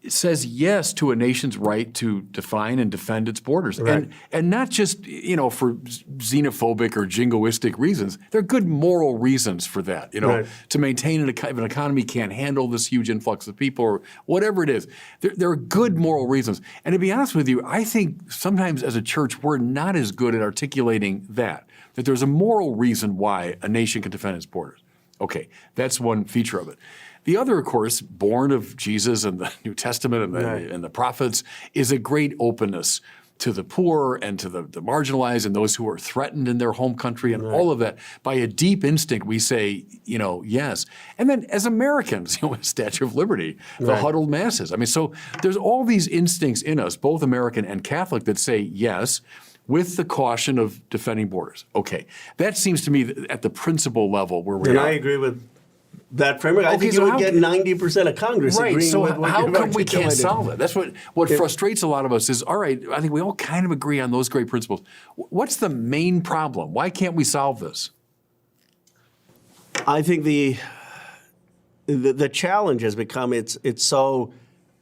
It says yes to a nation's right to define and defend its borders, and not just for xenophobic or jingoistic reasons. There are good moral reasons for that. To maintain if an economy can't handle this huge influx of people or whatever it is. There are good moral reasons. And to be honest with you, I think sometimes as a church we're not as good at articulating that there's a moral reason why a nation can defend its borders. Okay, that's one feature of it. The other, of course, born of Jesus and the New Testament and the prophets, is a great openness to the poor and to the marginalized and those who are threatened in their home country and all of that. By a deep instinct, we say, yes. And then as Americans, Statue of Liberty, the huddled masses. I mean, so there's all these instincts in us, both American and Catholic, that say yes, with the caution of defending borders. Okay, that seems to me at the principle level where we are. And I agree with that framework. I think you would get 90% of Congress agreeing with what how you're come we can't articulating. solve it? That's what frustrates a lot of us is, all right, I think we all kind of agree on those great principles. What's the main problem? Why can't we solve this? I think the challenge has become it's so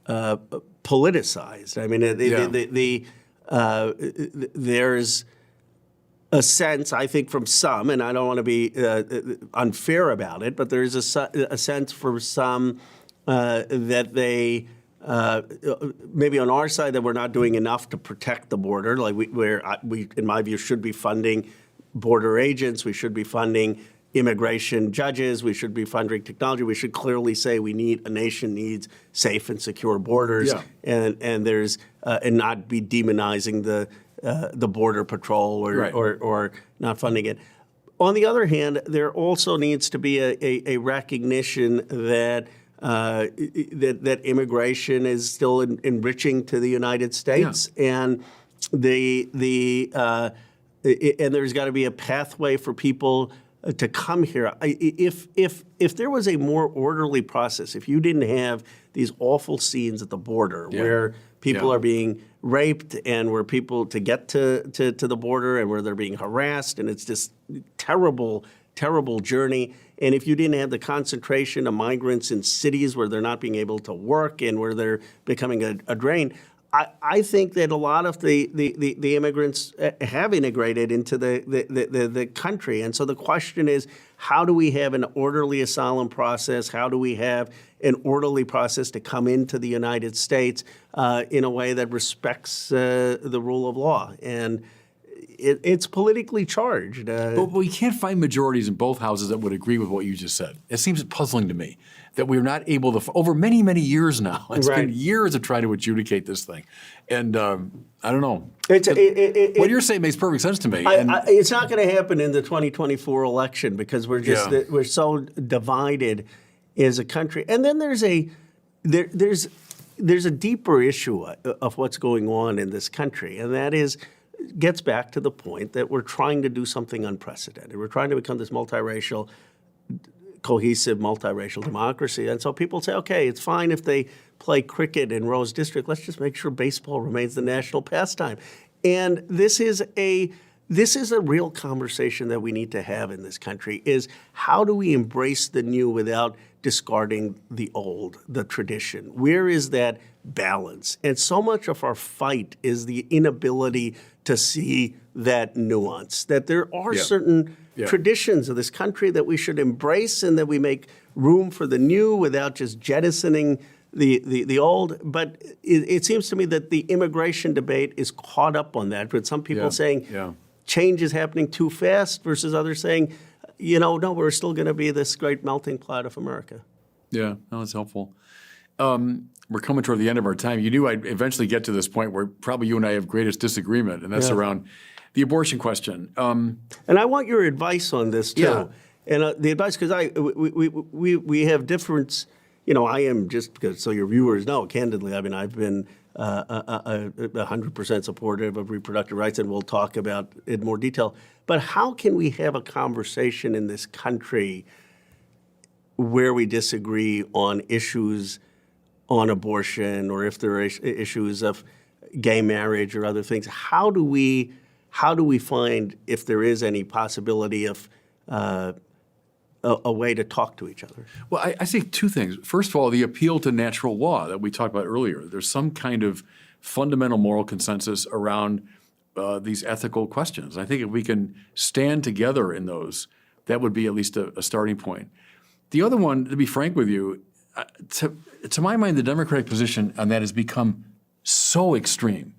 politicized. I mean, there's a sense, I think, from some, and I don't want to be unfair about it, but there's a sense for some that they maybe on our side that we're not doing enough to protect the border. Like we, in my view, should be funding border agents. We should be funding immigration judges. We should be funding technology. We should clearly say a nation needs safe and secure borders, and there's and not be demonizing the border patrol or not funding it. On the other hand, there also needs to be a recognition that that immigration is still enriching to the United States, and and there's got to be a pathway for people to come here. If there was a more orderly process, if you didn't have these awful scenes at the border where people are being raped and where people to get to the border and where they're being harassed, and it's this terrible, terrible journey. And if you didn't have the concentration of migrants in cities where they're not being able to work and where they're becoming a drain, I think that a lot of the immigrants have integrated into the country. And so the question is, how do we have an orderly asylum process? How do we have an orderly process to come into the United States in a way that respects the rule of law? And it's politically charged. But we can't find majorities in both houses that would agree with what you just said. It seems puzzling to me that we're not able to, over many, many years now, it's been years of trying to adjudicate this thing. And I don't know. What you're saying makes perfect sense to me. It's not going to happen in the 2024 election because we're so divided as a country. And then there's a deeper issue of what's going on in this country, and that gets back to the point that we're trying to do something unprecedented. We're trying to become this multiracial, cohesive, multiracial democracy. And so people say, okay, it's fine if they play cricket in Rose District. Let's just make sure baseball remains the national pastime. And this is a real conversation that we need to have in this country, is how do we embrace the new without discarding the old, the tradition? Where is that balance. And so much of our fight is the inability to see that nuance, that there are certain traditions of this country that we should embrace and that we make room for the new without just jettisoning the old. But it seems to me that the immigration debate is caught up on that. But some people saying change is happening too fast versus others saying, no, we're still going to be this great melting pot of America. Yeah, no, that's helpful. We're coming toward the end of our time. You knew I'd eventually get to this point where probably you and I have greatest disagreement, and that's around the abortion question. And I want your advice on this too. Yeah. And the advice, because we have difference. I am, just because so your viewers know, candidly, I mean, I've been 100% supportive of reproductive rights, and we'll talk about it in more detail. But how can we have a conversation in this country where we disagree on issues on abortion, or if there are issues of gay marriage or other things? How do we find, if there is any possibility of a way to talk to each other? Well, I see two things. First of all, the appeal to natural law that we talked about earlier. There's some kind of fundamental moral consensus around these ethical questions. I think if we can stand together in those, that would be at least a starting point. The other one, to be frank with you, to my mind, the Democratic position on that has become so extreme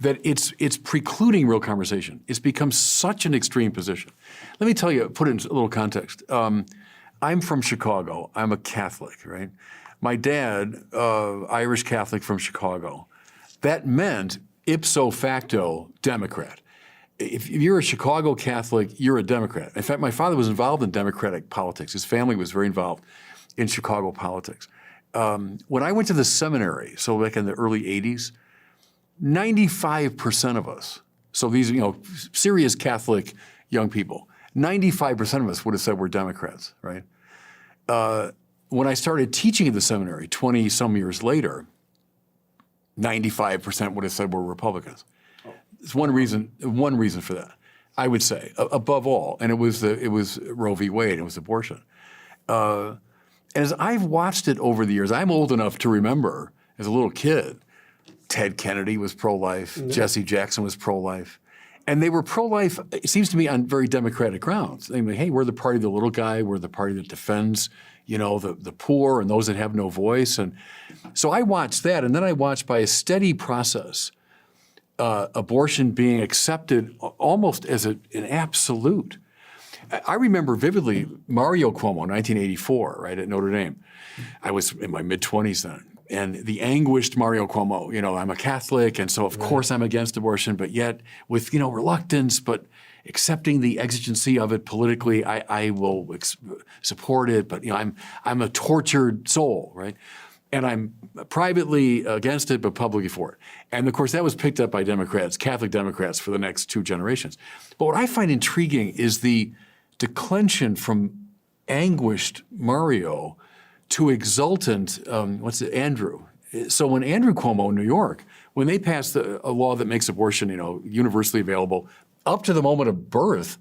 that it's precluding real conversation. It's become such an extreme position. Let me tell you, put it in a little context. I'm from Chicago. I'm a Catholic, right? My dad, Irish Catholic from Chicago. That meant ipso facto Democrat. If you're a Chicago Catholic, you're a Democrat. In fact, my father was involved in Democratic politics. His family was very involved in Chicago politics. When I went to the seminary, so back in the early 80s, 95% of us, so these, serious Catholic young people, 95% of us would have said we're Democrats, right? When I started teaching at the seminary 20-some years later, 95% would have said we're Republicans. It's one reason for that, I would say, above all, and it was Roe v. Wade, it was abortion. As I've watched it over the years, I'm old enough to remember as a little kid, Ted Kennedy was pro-life, Jesse Jackson was pro-life. And they were pro-life, it seems to me, on very democratic grounds. They mean, hey, we're the party of the little guy, we're the party that defends, the poor and those that have no voice. And so I watched that, and then I watched by a steady process abortion being accepted almost as an absolute. I remember vividly Mario Cuomo, 1984, right, at Notre Dame. I was in my mid-20s then. And the anguished Mario Cuomo, I'm a Catholic, and so of course I'm against abortion, but yet with, reluctance, but accepting the exigency of it politically, I will support it, but, I'm a tortured soul, right? And I'm privately against it, but publicly for it. And of course, that was picked up by Democrats, Catholic Democrats, for the next two generations. But what I find intriguing is the declension from anguished Mario to exultant, Andrew. So when Andrew Cuomo in New York, when they passed a law that makes abortion, universally available up to the moment of birth,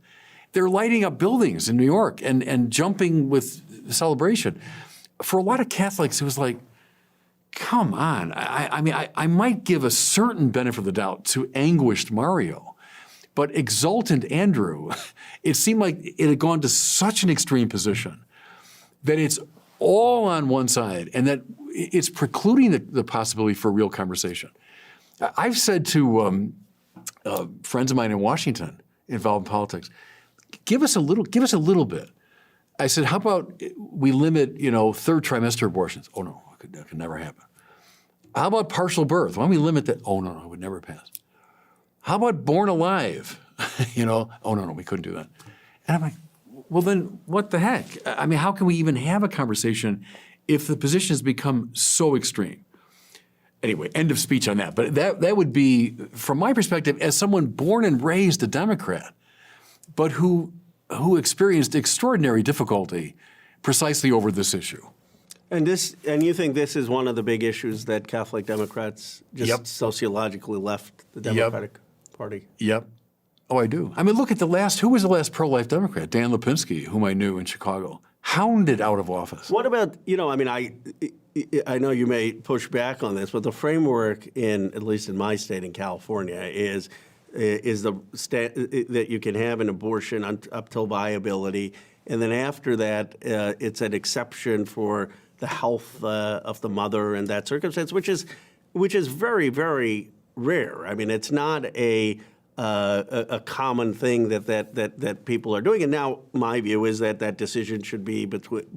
they're lighting up buildings in New York and jumping with celebration. For a lot of Catholics, it was like, come on. I might give a certain benefit of the doubt to anguished Mario, but exultant Andrew, it seemed like it had gone to such an extreme position that it's all on one side and that it's precluding the possibility for real conversation. I've said to friends of mine in Washington involved in politics, give us a little bit. I said, how about we limit, third trimester abortions? Oh no, that could never happen. How about partial birth? Why don't we limit that? Oh no, it would never pass. How about born alive? Oh no, we couldn't do that. And I'm like, well then what the heck? I mean, how can we even have a conversation if the position has become so extreme? Anyway, end of speech on that. But that would be, from my perspective, as someone born and raised a Democrat, but who experienced extraordinary difficulty precisely over this issue. And you think this is one of the big issues that Catholic Democrats just sociologically left the Democratic Party? Yep. Oh, I do. I mean, look at who was the last pro-life Democrat? Dan Lipinski, whom I knew in Chicago. hounded out of office. What about, I mean, I know you may push back on this, but the framework at least in my state in California is that you can have an abortion up till viability, and then after that, it's an exception for the health of the mother in that circumstance, which is very, very rare. I mean, it's not a common thing that people are doing. And now my view is that decision should be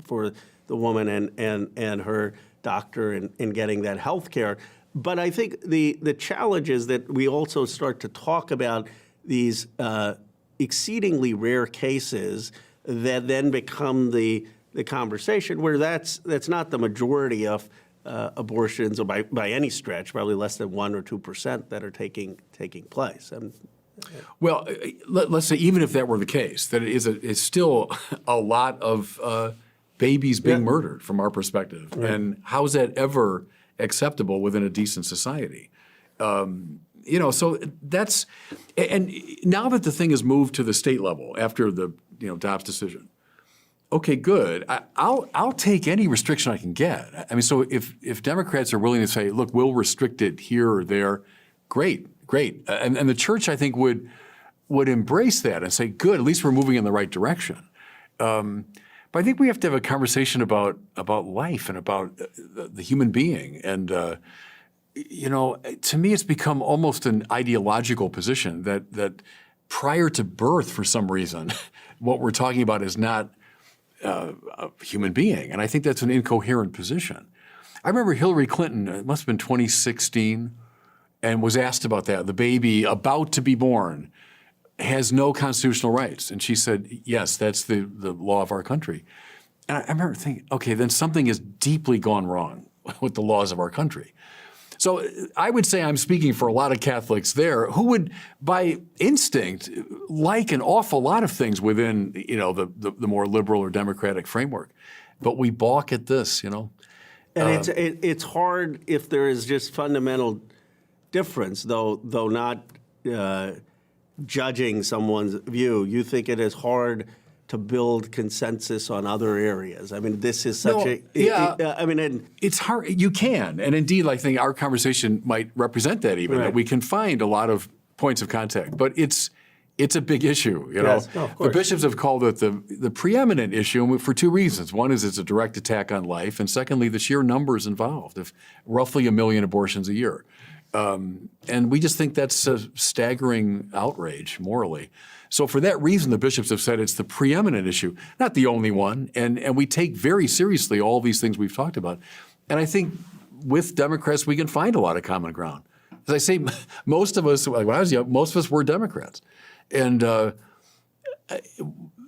for the woman and her doctor in getting that health care. But I think the challenge is that we also start to talk about these exceedingly rare cases that then become the conversation, where that's not the majority of abortions, or by any stretch, probably less than 1 or 2% that are taking place. Well, let's say even if that were the case, that it's still a lot of babies being murdered from our perspective. Right. And how is that ever acceptable within a decent society? So that's, and now that the thing has moved to the state level after the Dobbs decision, okay, good. I'll take any restriction I can get. I mean, so if Democrats are willing to say, look, we'll restrict it here or there, great. And the church, I think, would embrace that and say, good, at least we're moving in the right direction. But I think we have to have a conversation about life and about the human being. And, to me, it's become almost an ideological position that prior to birth, for some reason, what we're talking about is not a human being. And I think that's an incoherent position. I remember Hillary Clinton, it must have been 2016, and was asked about that. The baby about to be born has no constitutional rights. And she said, yes, that's the law of our country. And I remember thinking, okay, then something has deeply gone wrong with the laws of our country. So I would say I'm speaking for a lot of Catholics there who would, by instinct, like an awful lot of things within, the more liberal or democratic framework. But we balk at this, And it's hard if there is just fundamental difference, though not judging someone's view. You think it is hard to build consensus on other areas. I mean, this is such it's hard. You can, and indeed, I think our conversation might represent that even, that we can find a lot of points of contact. But it's a big issue, Yes, no, of course. The bishops have called it the preeminent issue for two reasons. One is it's a direct attack on life, and secondly, the sheer numbers involved, of roughly 1 million abortions a year. And we just think that's a staggering outrage morally. So for that reason, the bishops have said it's the preeminent issue, not the only one. And we take very seriously all these things we've talked about. And I think with Democrats, we can find a lot of common ground. As I say, most of us, when I was young, most of us were Democrats. And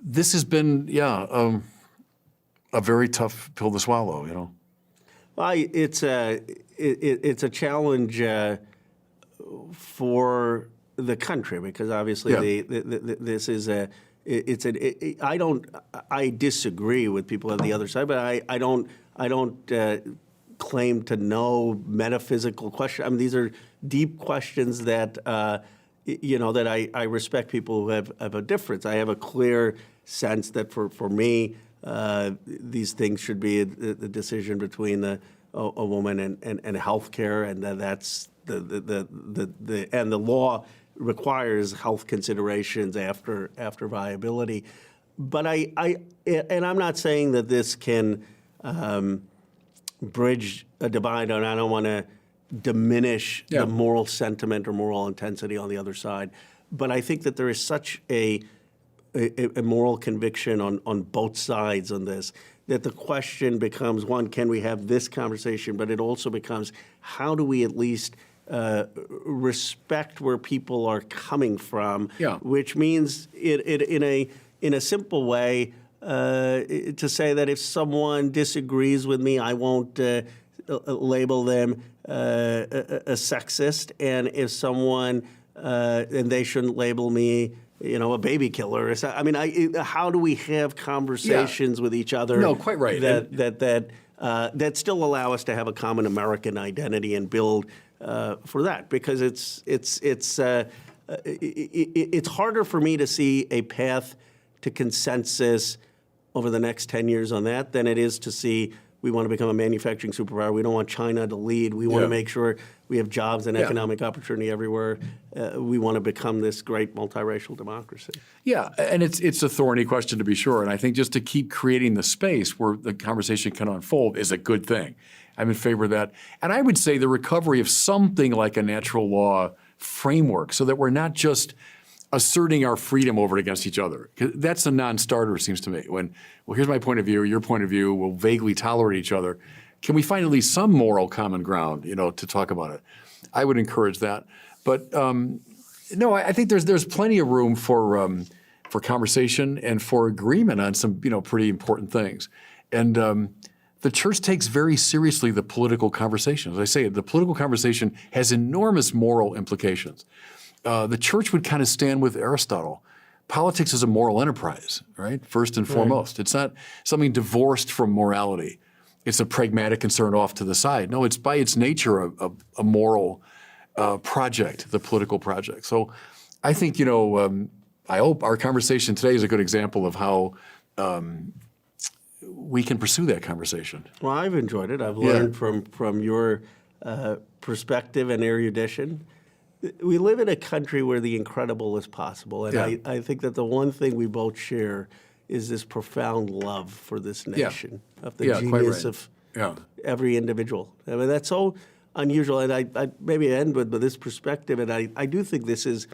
this has been, a very tough pill to swallow, Well, it's a challenge for the country, because obviously this is I disagree with people on the other side, but I don't claim to know metaphysical questions. I mean, these are deep questions that that I respect people who have a difference. I have a clear sense that for me, these things should be a decision between a woman and health care, and that's and the law requires health considerations after viability. But I'm not saying that this can bridge a divide, and I don't want to diminish the moral sentiment or moral intensity on the other side. But I think that there is such a moral conviction on both sides on this, that the question becomes, one, can we have this conversation? But it also becomes, how do we at least respect where people are coming from? Which means in a simple way to say that if someone disagrees with me, I won't label them a sexist, and if someone and they shouldn't label me a baby killer. I mean, how do we have conversations with each other? No, quite right. That still allow us to have a common American identity and build for that, because it's harder for me to see a path to consensus over the next 10 years on that than it is to see we want to become a manufacturing superpower. We don't want China to lead. We want to make sure we have jobs and economic opportunity everywhere. We want to become this great multiracial democracy. Yeah, and it's a thorny question to be sure. And I think just to keep creating the space where the conversation can unfold is a good thing. I'm in favor of that. And I would say the recovery of something like a natural law framework so that we're not just asserting our freedom over against each other. 'Cause that's a non-starter, it seems to me. When, well, here's my point of view, your point of view, we'll vaguely tolerate each other. Can we find at least some moral common ground, to talk about it? I would encourage that. But no, I think there's plenty of room for conversation and for agreement on some, pretty important things. And the church takes very seriously the political conversation. As I say, the political conversation has enormous moral implications. The church would kind of stand with Aristotle. Politics is a moral enterprise, right? First and foremost. It's not something divorced from morality. It's a pragmatic concern off to the side. No, it's by its nature a moral project, the political project. So I think, I hope our conversation today is a good example of how we can pursue that conversation. Well, I've enjoyed it. I've learned from your perspective and erudition. We live in a country where the incredible is possible. And I think that the one thing we both share is this profound love for this nation, of the genius of every individual. I mean, that's so unusual. And I maybe end with this perspective. And I do think this is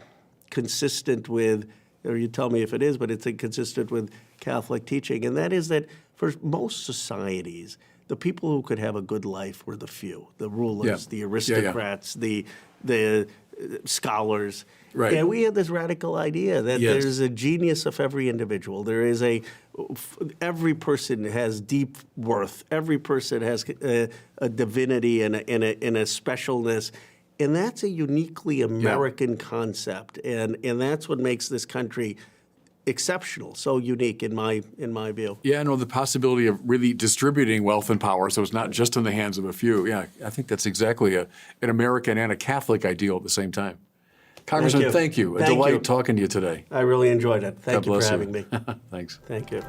consistent with, or you tell me if it is, but it's consistent with Catholic teaching. And that is that for most societies, the people who could have a good life were the few, the rulers, the aristocrats, the scholars. Right. And we have this radical idea that there's a genius of every individual. There is every person has deep worth. Every person has a divinity and a specialness. And that's a uniquely American concept. And that's what makes this country exceptional, so unique in my view. Yeah, no, the possibility of really distributing wealth and power so it's not just in the hands of a few. Yeah, I think that's exactly an American and a Catholic ideal at the same time. Congressman, thank you. A delight talking to you today. I really enjoyed it. Thank you for God bless having me. Thanks. Thank you.